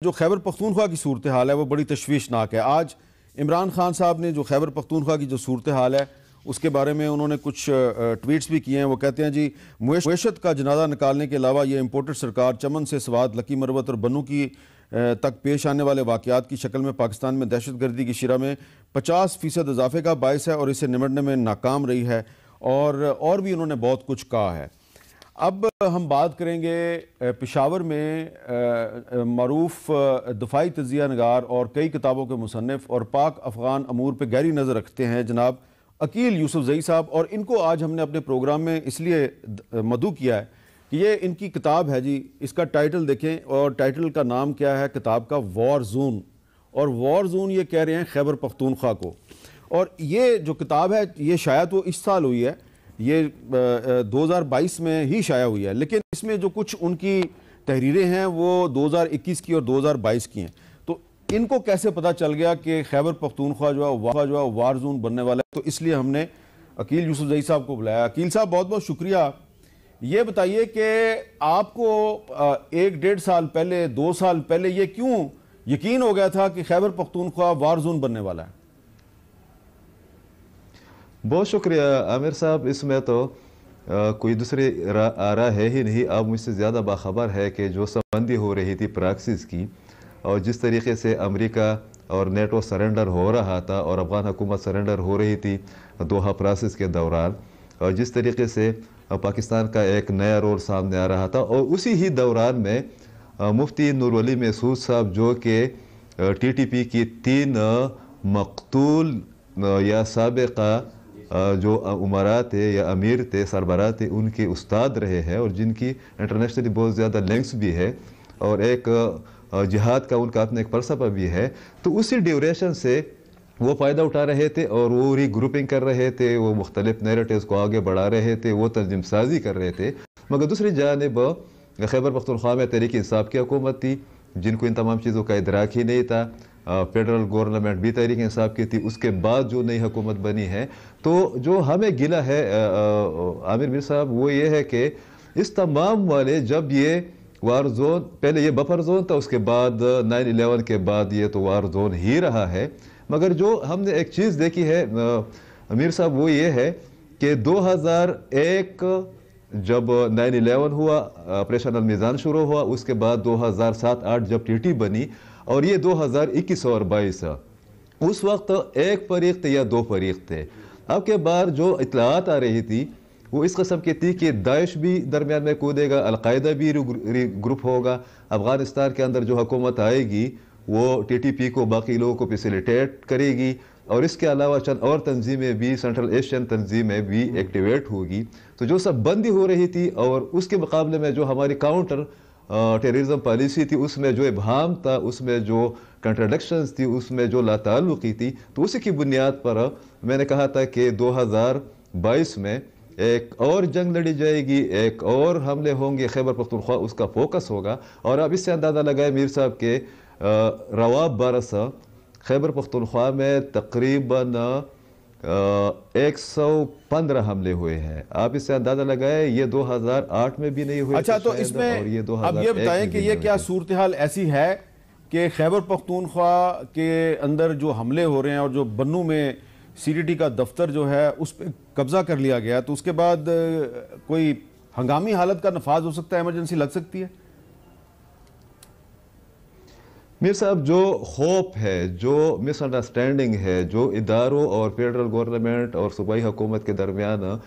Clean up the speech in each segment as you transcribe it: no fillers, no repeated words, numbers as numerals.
जो खैबर पख्तूनख्वा की सूरत हाल है वो बड़ी तशवीशनाक है। आज इमरान खान साहब ने जो खैबर पख्तूनख्वा की जो सूरत हाल है उसके बारे में उन्होंने कुछ ट्वीट्स भी किए हैं। वो कहते हैं जी, मुएशत का जनाजा निकालने के अलावा ये इम्पोर्टेड सरकार चमन से स्वाद, लकी मरवत और बनू की तक पेश आने वाले वाक़यात की शक्ल में पाकिस्तान में दहशत गर्दी की शरह में 50% इजाफे का बायस है और इसे निमटने में नाकाम रही है। और भी उन्होंने बहुत कुछ कहा है। अब हम बात करेंगे पेशावर में मरूफ दफाई तजिया नगार और कई किताबों के मुसन्निफ और पाक अफ़गान अमूर पर गहरी नज़र रखते हैं जनाब अकील यूसुफजई साहब। और इनको आज हमने अपने प्रोग्राम में इसलिए मदऊ किया है कि ये इनकी किताब है जी, इसका टाइटल देखें और टाइटल का नाम क्या है किताब का, वॉर जोन। और वॉर जोन ये कह रहे हैं खैबर पख्तूनख्वा को। और ये जो किताब है ये शायद वो इस साल हुई है, ये 2022 में ही शाया हुई है, लेकिन इसमें जो कुछ उनकी तहरीरें हैं वो 2021 की और 2022 की हैं। तो इनको कैसे पता चल गया कि खैबर पख्तूनख्वा जो है वार जोन बनने वाला है? तो इसलिए हमने अकील यूसुफजई साहब को बुलाया। अकील साहब, बहुत बहुत शुक्रिया। ये बताइए कि आपको 1-1.5 साल पहले, 2 साल पहले ये क्यों यकीन हो गया था कि खैबर पख्तूनख्वा वार जोन बनने वाला है? बहुत शुक्रिया आमिर साहब। इसमें तो कोई दूसरी आरा है ही नहीं। आप मुझसे ज़्यादा बाखबर है कि जो संबंधी हो रही थी प्रैक्सिस की और जिस तरीके से अमेरिका और नेटो सरेंडर हो रहा था और अफगान हुकूमत सरेंडर हो रही थी दोहा प्रोसेस के दौरान, और जिस तरीके से पाकिस्तान का एक नया रोल सामने आ रहा था, और उसी ही दौरान में मुफ्ती नूर वली महसूद साहब जो कि TTP की 3 मकतूल या साबिका जो उमरा थे या अमीर थे, सरबराह थे, उनके उस्ताद रहे हैं और जिनकी इंटरनेशनली बहुत ज़्यादा लिंक्स भी है और एक जिहाद का उनका अपना एक फलसफा भी है। तो उसी ड्यूरेशन से वो फ़ायदा उठा रहे थे और वो रीग्रुपिंग कर रहे थे, वो मुख्तलिफ नैरेटिव्स को आगे बढ़ा रहे थे, वो तंजीम साजी कर रहे थे। मगर दूसरी जानिब खैबर पख्तूनख्वा में तहरीक इंसाफ की हुकूमत थी जिनको इन तमाम चीज़ों का इदराक ही नहीं था। फेडरल गवर्नमेंट भी तहरीक इंसाफ की थी, उसके बाद जो नई हुकूमत बनी है। तो जो हमें गिला है आमिर मीर साहब वो ये है कि इस तमाम वाले, जब ये वार जोन, पहले ये बफर जोन था, उसके बाद 9/11 के बाद ये तो वार जोन ही रहा है। मगर जो हमने एक चीज़ देखी है अमीर साहब वो ये है कि 2001 जब 9/11 हुआ, ऑपरेशन अलमीज़ान शुरू हुआ, उसके बाद 2007-8 जब TT बनी और ये 2021 और 22, उस वक्त एक फरीक थे या 2 फरीक थे। अब के बाद जो इतलात आ रही थी वो इस कस्म की थी कि दाइश भी दरमियान में कूदेगा, अलकायदा भी ग्रुप होगा, अफगानिस्तान के अंदर जो हुकूमत आएगी वो TTP को, बाकी लोगों को फैसिलिटेट करेगी और इसके अलावा चंद और तंजीमें भी, सेंट्रल एशियन तंजीमें भी एक्टिवेट होगी। तो जो सब बंदी हो रही थी और उसके मुकाबले में जो हमारी काउंटर टेररिज्म पॉलिसी थी उसमें जो इबहम था, उसमें जो कंट्राडिक्शंस थी, उसमें जो लाताल्लुकी थी, तो उसी की बुनियाद पर मैंने कहा था कि 2022 में एक और जंग लड़ी जाएगी, एक और हमले होंगे, खैबर पख्तूनख्वा उसका फोकस होगा। और अब इससे अंदाज़ा लगाए मीर साहब के रवा बरस खैबर पख्तूनख्वा में तकरीबन 115 हमले हुए हैं। आप इससे अंदाजा लगाए, ये 2008 में भी नहीं हुए। अच्छा, तो इसमें और ये अब ये बताएं कि ये क्या सूरत हाल ऐसी है कि खैबर पख्तूनख्वा के अंदर जो हमले हो रहे हैं और जो बन्नू में CTT का दफ्तर जो है उस पर कब्जा कर लिया गया, तो उसके बाद कोई हंगामी हालत का नफाज हो सकता है, इमरजेंसी लग सकती है? मीर साहब, जो खौफ है, जो मिसअंडरस्टैंडिंग है, जो इदारों और फेडरल गवर्नमेंट और सूबाई हुकूमत के दरमियान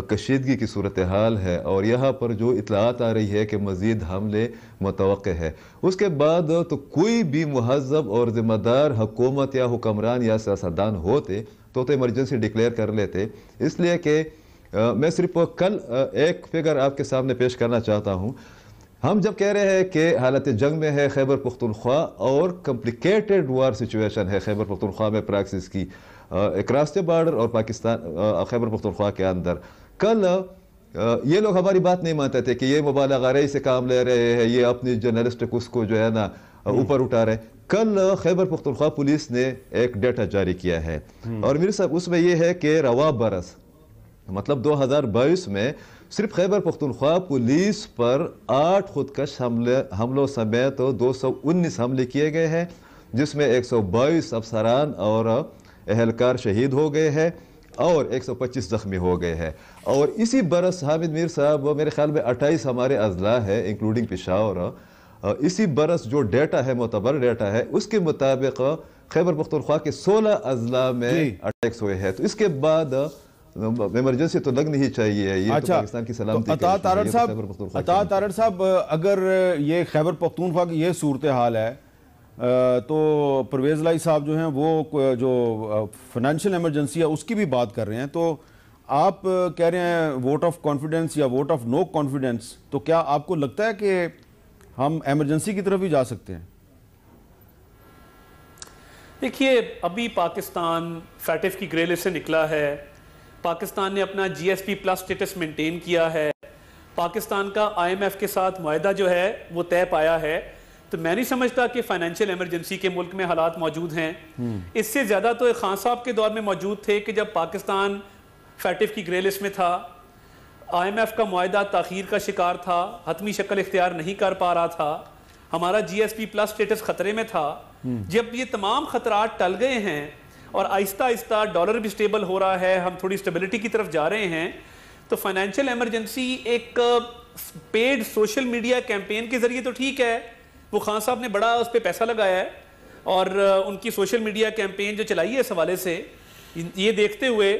कशीदगी की सूरत हाल है और यहाँ पर जो इतलात आ रही है कि मज़ीद हमले मुतवक्के है, उसके बाद तो कोई भी मुहज़्ज़ब और ज़िम्मेदार हुकूमत या हुक्मरान या सियासतदान होते तो इमरजेंसी डिक्लेयर कर लेते। इसलिए कि मैं सिर्फ कल एक फिगर आपके सामने पेश करना चाहता हूँ। हम जब कह रहे हैं कि हालत जंग में है खैबर पख्तूनख्वा और कॉम्प्लिकेटेड वार सिचुएशन है खैबर पख्तूनख्वा में प्रैक्टिस की, एक रास्ते बॉर्डर और पाकिस्तान खैबर पख्तूनख्वा के अंदर, कल ये लोग हमारी बात नहीं मानते थे कि ये मुबालगारी से काम ले रहे हैं, ये अपनी जर्नलिस्टिक उसको जो है ना ऊपर उठा रहे। कल खैबर पख्तूनख्वा पुलिस ने एक डेटा जारी किया है और मेरे साहब उसमें यह है कि रवा बरस मतलब 2022 में सिर्फ खैबर पख्तूनख्वा पुलिस पर 8 खुदकश हमलों समेत 219 हमले किए गए हैं, जिसमें 122 अफसरान और एहलकार शहीद हो गए हैं और 125 जख्मी हो गए हैं। और इसी बरस हामिद मीर साहब, मेरे ख्याल में 28 हमारे अजला है इंक्लूडिंग पेशावर, इसी बरस जो डेटा है, मोतबर डेटा है, उसके मुताबिक खैबर पख्तूनख्वा के 16 अजला में अटैक्स हुए हैं। तो इसके बाद इमरजेंसी तो लगनी ही चाहिए। ये तो पाकिस्तान की सलामती तो अता तारड़ साहब, अगर ये खैबर पख्तूनख्वा की ये सूरत हाल है तो परवेज़ लाई साहब जो हैं वो जो फाइनेंशियल इमरजेंसी है उसकी भी बात कर रहे हैं, तो आप कह रहे हैं वोट ऑफ कॉन्फिडेंस या वोट ऑफ नो कॉन्फिडेंस, तो क्या आपको लगता है कि हम इमरजेंसी की तरफ भी जा सकते हैं? देखिए, अभी पाकिस्तान फैटिफ की ग्रे लिस्ट से निकला है, पाकिस्तान ने अपना GSP प्लस स्टेटस मेंटेन किया है, पाकिस्तान का IMF के साथ मुआहदा जो है वो तय पाया है, तो मैं नहीं समझता कि फाइनेंशियल इमरजेंसी के मुल्क में हालात मौजूद हैं। इससे ज़्यादा तो खान साहब के दौर में मौजूद थे कि जब पाकिस्तान फैटिफ की ग्रे लिस्ट में था, IMF का मुआहदा ताख़ीर का शिकार था, हतमी शक्ल इख्तियार नहीं कर पा रहा था, हमारा GSP प्लस स्टेटस खतरे में था। जब ये तमाम खतरात टल गए हैं और आहिस्ता आहिस्ता डॉलर भी स्टेबल हो रहा है, हम थोड़ी स्टेबिलिटी की तरफ जा रहे हैं, तो फाइनेंशियल इमरजेंसी एक पेड सोशल मीडिया कैंपेन के जरिए तो ठीक है, वो खान साहब ने बड़ा उस पर पैसा लगाया है और उनकी सोशल मीडिया कैंपेन जो चलाई है इस हवाले से, ये देखते हुए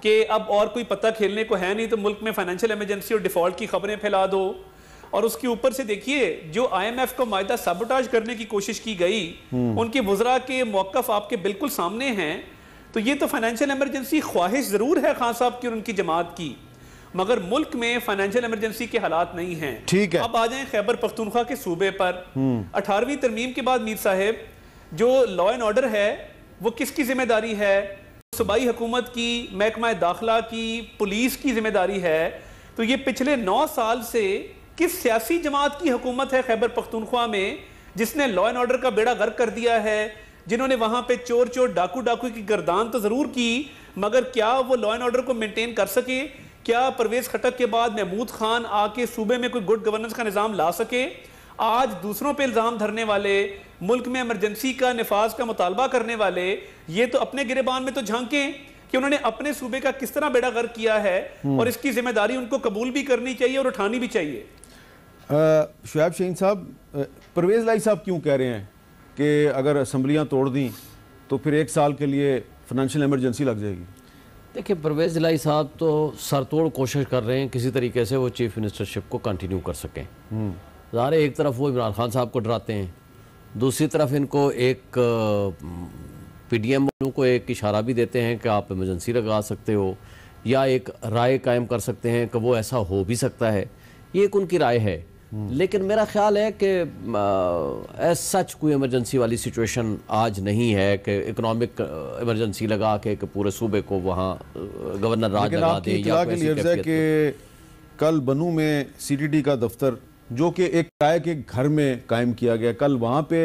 कि अब और कोई पत्ता खेलने को है नहीं, तो मुल्क में फाइनेंशियल इमरजेंसी और डिफॉल्ट की खबरें फैला दो। और उसके ऊपर से देखिए, जो IMF को मायदा सबोटाज करने की कोशिश की गई, उनके वज़रा के मौक़िफ़ आपके बिल्कुल सामने हैं। तो ये तो फाइनेंशियल इमरजेंसी ख्वाहिश ज़रूर है खान साहब की और उनकी जमात की, मगर मुल्क में फाइनेंशियल इमरजेंसी के हालात नहीं हैं। ठीक है, अब आ जाएं खैबर पख्तूनख्वा के सूबे पर। 18वीं तरमीम के बाद मीर साहब, जो लॉ एंड ऑर्डर है वो किसकी जिम्मेदारी है? सूबाई हुकूमत की, महकमा दाखिला की, पुलिस की जिम्मेदारी है। तो ये पिछले 9 साल से किस सियासी जमात की हुकूमत है खैबर पख्तूनख्वा में जिसने लॉ एंड ऑर्डर का बेड़ा गर्क कर दिया है, जिन्होंने वहां पे चोर चोर डाकू डाकू की गर्दान तो जरूर की, मगर क्या वो लॉ एंड ऑर्डर को मेंटेन कर सके? क्या परवेज खटक के बाद महमूद खान आके सूबे में कोई गुड गवर्नेंस का निज़ाम ला सके? आज दूसरों पे इल्ज़ाम धरने वाले, मुल्क में इमरजेंसी का निफाज का मुतालबा करने वाले, ये तो अपने गिरेबान में तो झांकें कि उन्होंने अपने सूबे का किस तरह बेड़ा गर्क किया है, और इसकी जिम्मेदारी उनको कबूल भी करनी चाहिए और उठानी भी चाहिए। शुएब शाहीन साहब, परवेज़ लाई साहब क्यों कह रहे हैं कि अगर असम्बलियाँ तोड़ दी तो फिर 1 साल के लिए फाइनेंशियल इमरजेंसी लग जाएगी? देखिए, परवेज़ लाई साहब तो सरतोड़ कोशिश कर रहे हैं किसी तरीके से वो चीफ मिनिस्टरशिप को कंटिन्यू कर सकें। ज़ाहिर है, एक तरफ वो इमरान खान साहब को डराते हैं, दूसरी तरफ इनको एक PDM वालों को एक इशारा भी देते हैं कि आप इमरजेंसी लगा सकते हो, या एक राय कायम कर सकते हैं कि वो ऐसा हो भी सकता है। ये एक उनकी राय है, लेकिन मेरा ख्याल है कि एज सच कोई इमरजेंसी वाली सिचुएशन आज नहीं है कि इकोनॉमिक इमरजेंसी लगा के पूरे सूबे को वहाँ गवर्नर राज लगा दे। या कि कल बनू में CTD का दफ्तर जो कि एक किराए के घर में कायम किया गया, कल वहाँ पे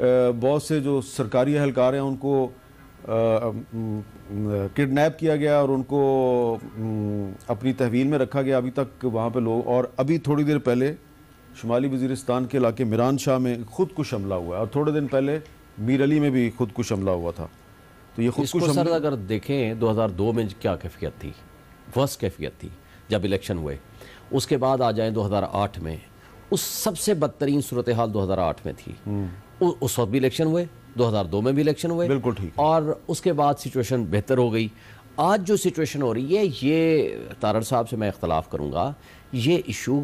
बहुत से जो सरकारी एहलकार हैं उनको किडनैप किया गया और उनको अपनी तहवील में रखा गया। अभी तक वहाँ पे लोग, और अभी थोड़ी देर पहले शुमाली वज़ीरिस्तान के इलाके मिरान शाह में खुदकुश हमला हुआ है, और थोड़े दिन पहले मीर अली में भी खुदकुश हमला हुआ था। तो ये खुदकुश हमला, अगर देखें 2002 में क्या कैफियत थी, वर्स्ट कैफियत थी जब इलेक्शन हुए। उसके बाद आ जाएं 2008 में, उस सबसे बदतरीन सूरत हाल 2008 में थी। उस वक्त भी इलेक्शन हुए, 2002 में भी इलेक्शन हुए, बिल्कुल ठीक, और उसके बाद सिचुएशन बेहतर हो गई। आज जो सिचुएशन हो रही है, ये तारड़ साहब से मैं इख्तलाफ करूँगा, ये issue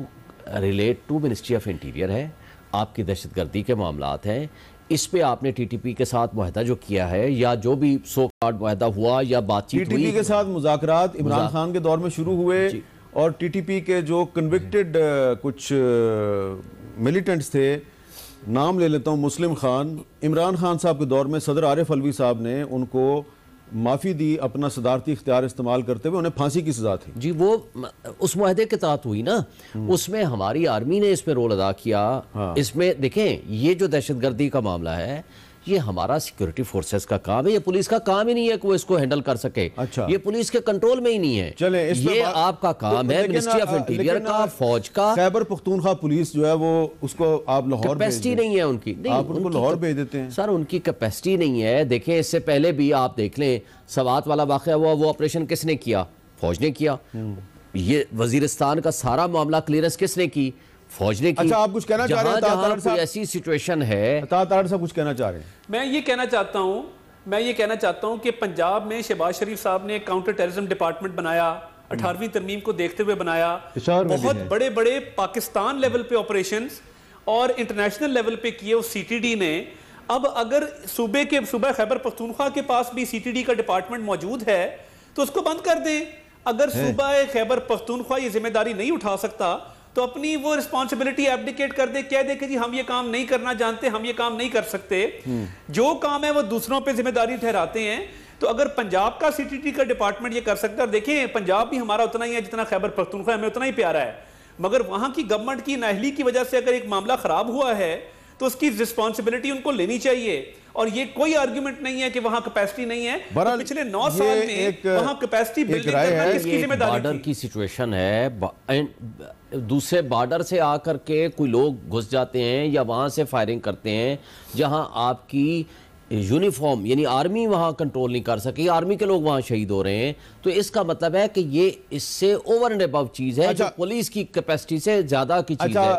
relate to ministry of interior है, आपकी दहशतगर्दी के मामलात हैं। इस पे आपने TTP के साथ मुआहदा जो किया है, या जो भी सो कार्ड मुआहदा हुआ या बातचीत हुई, TTP के साथ मुज़ाकरात इमरान खान के दौर में शुरू हुए, और TTP के जो कन्विक्टेड कुछ मिलिटेंट्स थे, नाम ले लेता हूँ, मुस्लिम खान, इमरान खान साहब के दौर में सदर आरिफ अलवी साहब ने उनको माफ़ी दी, अपना सदारती इख्तियार इस्तेमाल करते हुए, उन्हें फांसी की सज़ा थी। जी, वो उस मुआहदे के तहत हुई ना, उसमें हमारी आर्मी ने इसमें रोल अदा किया। इसमें देखें, ये जो दहशतगर्दी का मामला है, ये हमारा सिक्योरिटी फोर्सेस का काम है, ये पुलिस का काम ही नहीं है कि वो इसको हैंडल कर सके। अच्छा। ये पुलिस के कंट्रोल में ही नहीं है। चले ये आपका काम है, मिनिस्ट्री ऑफ इंटीरियर का, फौज का। खैबर पख्तूनख्वा पुलिस जो है वो उसको आप लाहौर कैपेसिटी नहीं है उनकी, नहीं, आप उनको लाहौर भेज देते हैं सर। उनकी कैपेसिटी नहीं है। देखें, इससे पहले भी आप देख लें, सवात वाला वाक़या हुआ, वो ऑपरेशन किसने किया? फौज ने किया। ये वजीरिस्तान का सारा मामला क्लियरेंस किसने की? फौज ने की। अच्छा, आप कुछ कहना चाह रहे हैं? जहां कोई ऐसी सिचुएशन है, तार साहब कुछ कहना चाह रहे हैं? मैं ये कहना चाहता हूं कि पंजाब में शहबाज शरीफ साहब ने काउंटर टेररिज्म डिपार्टमेंट बनाया, 18वीं तरमीम को देखते हुए बनाया। बहुत बड़े बड़े पाकिस्तान लेवल पे ऑपरेशंस और इंटरनेशनल लेवल पे किए उस सीटीडी ने। अब अगर सूबा खैबर पख्तूनख्वा के पास भी सीटीडी का डिपार्टमेंट मौजूद है तो उसको बंद कर दें। अगर सूबा खैबर पख्तूनख्वा ये जिम्मेदारी नहीं उठा सकता तो अपनी वो रिस्पॉन्सिबिलिटी एब्डिकेट कर दे, कह दे कि जी हम ये काम नहीं करना जानते, हम ये काम नहीं कर सकते। जो काम है वो दूसरों पे जिम्मेदारी ठहराते हैं। तो अगर पंजाब का सीटीडी का डिपार्टमेंट ये कर सकता है, देखें पंजाब भी हमारा उतना ही है जितना खैबर पख्तूनख्वा हमें उतना ही प्यारा है, मगर वहां की गवर्नमेंट की नाअहली की वजह से अगर एक मामला खराब हुआ है तो उसकी रिस्पॉन्सिबिलिटी उनको लेनी चाहिए। और ये कोई आर्गुमेंट नहीं है कि वहां कैपेसिटी नहीं है। तो पिछले 9 साल में वहां कैपेसिटी बिल्डिंग करना किसकी जिम्मेदारी थी? बॉर्डर की सिचुएशन है, दूसरे बॉर्डर से आकर के कोई लोग घुस जाते हैं या वहां से फायरिंग करते हैं, जहां आपकी यूनिफॉर्म यानी आर्मी वहां कंट्रोल नहीं कर सकी, आर्मी के लोग वहां शहीद हो रहे हैं। तो इसका मतलब है कि ये इससे ओवर एंड अबव चीज है, जो पुलिस की कैपेसिटी से ज्यादा की चीज है।